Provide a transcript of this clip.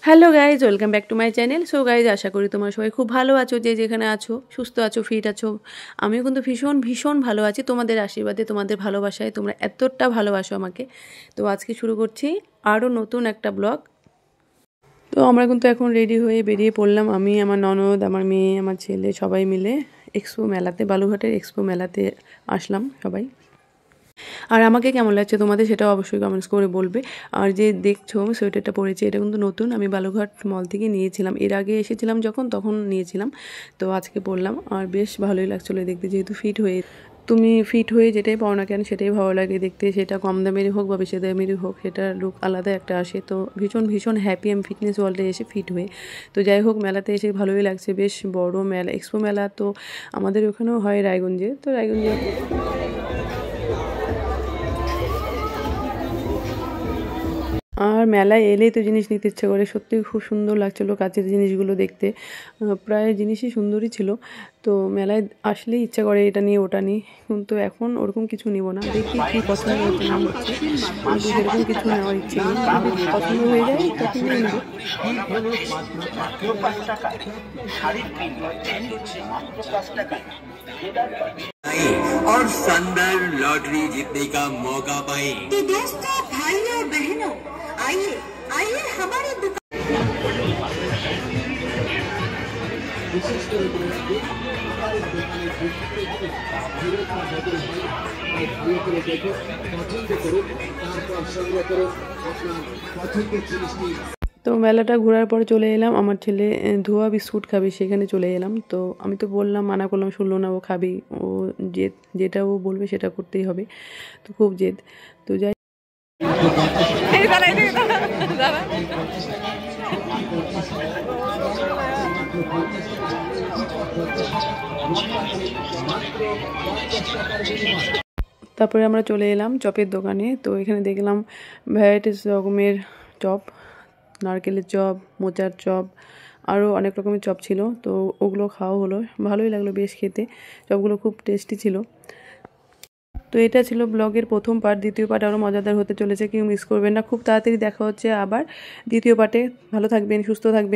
Hello guys, welcome back to my channel. So guys, আশা করি তোমরা সবাই খুব ভালো আছো, যে যেখানে আছো, সুস্থ আছো, ফিট আছো। আমিও কিন্তু ভীষণ ভীষণ ভালো আছি, তোমাদের আশীর্বাদে, তোমাদের ভালোবাসায়। তোমরা এতটা ভালোবাসো আমাকে। তো আজকে শুরু করছি আরও নতুন একটা ব্লগ। তো আমরা কিন্তু এখন রেডি হয়ে বেরিয়ে পড়লাম, আমি, আমার ননদ, আমার মেয়ে, আমার ছেলে, সবাই মিলে এক্সপো মেলাতে, বালুঘাটের এক্সপো মেলাতে আসলাম সবাই। আর আমাকে কেমন লাগছে তোমাদের সেটাও অবশ্যই কমেন্টস করে বলবে। আর যে দেখছো আমি সোয়েটারটা পরেছি, এটা কিন্তু নতুন, আমি বালুঘাট মল থেকে নিয়েছিলাম। এর আগে এসেছিলাম যখন, তখন নিয়েছিলাম। তো আজকে পরলাম আর বেশ ভালোই লাগছিলো দেখতে, যেহেতু ফিট হয়ে, তুমি ফিট হয়ে যেটাই পাও না কেন সেটাই ভালো লাগে দেখতে, সেটা কম দামেরই হোক বা বেশি দামেরই হোক, সেটার লুক আলাদা একটা আসে। তো ভীষণ ভীষণ হ্যাপি আমি ফিটনেস ওয়ার্ল্ডে এসে ফিট হয়ে। তো যাই হোক, মেলাতে এসে ভালোই লাগছে, বেশ বড় মেলা, এক্সপো মেলা। তো আমাদের ওখানেও হয় রায়গঞ্জে, তো রায়গঞ্জে আর মেলায় এলেই তো জিনিস নিতে ইচ্ছে করে, সত্যিই খুব সুন্দর লাগছিলো কাছের জিনিসগুলো দেখতে, প্রায় জিনিসই সুন্দরই ছিল। তো মেলায় আসলেই ইচ্ছা করে এটা নিয়ে ওটা নিই, কিন্তু এখন ওরকম কিছু নিব না, দেখি কী পছন্দ হচ্ছে না হচ্ছে, কিন্তু সেরকম কিছু নেওয়ার ইচ্ছে নেই, যদি পছন্দ হয়ে যায় তখন নিয়ে নেব। और शानदार लॉटरी जीतने का मौका पाए। तो दोस्तों, भाइयों बहनों, आइए आइए हमारे दुकान। তো মেলাটা ঘোরার পরে চলে এলাম, আমার ছেলে ধোয়া বিস্কুট খাবি, সেখানে চলে এলাম। তো আমি তো বললাম, মানা করলাম, শুনলো না, ও খাবি, ও যেটা ও বলবে সেটা করতেই হবে। তো খুব জেদ। তো যাই, তারপরে আমরা চলে এলাম চপের দোকানে। তো এখানে দেখলাম ভ্যারাইটিস রকমের চপ, নারকেলের চপ, মোচার চপ, আরও অনেক রকমের চপ ছিল। তো ওগুলো খাওয়া হলো, ভালোই লাগলো বেশ খেতে, চপগুলো খুব টেস্টি ছিল। তো এটা ছিল ব্লগের প্রথম পার্ট। দ্বিতীয় পার্ট আরও মজাদার হতে চলেছে, কেউ মিস করবেন না। খুব তাড়াতাড়ি দেখা হচ্ছে আবার দ্বিতীয় পার্টে। ভালো থাকবেন, সুস্থ থাকবেন।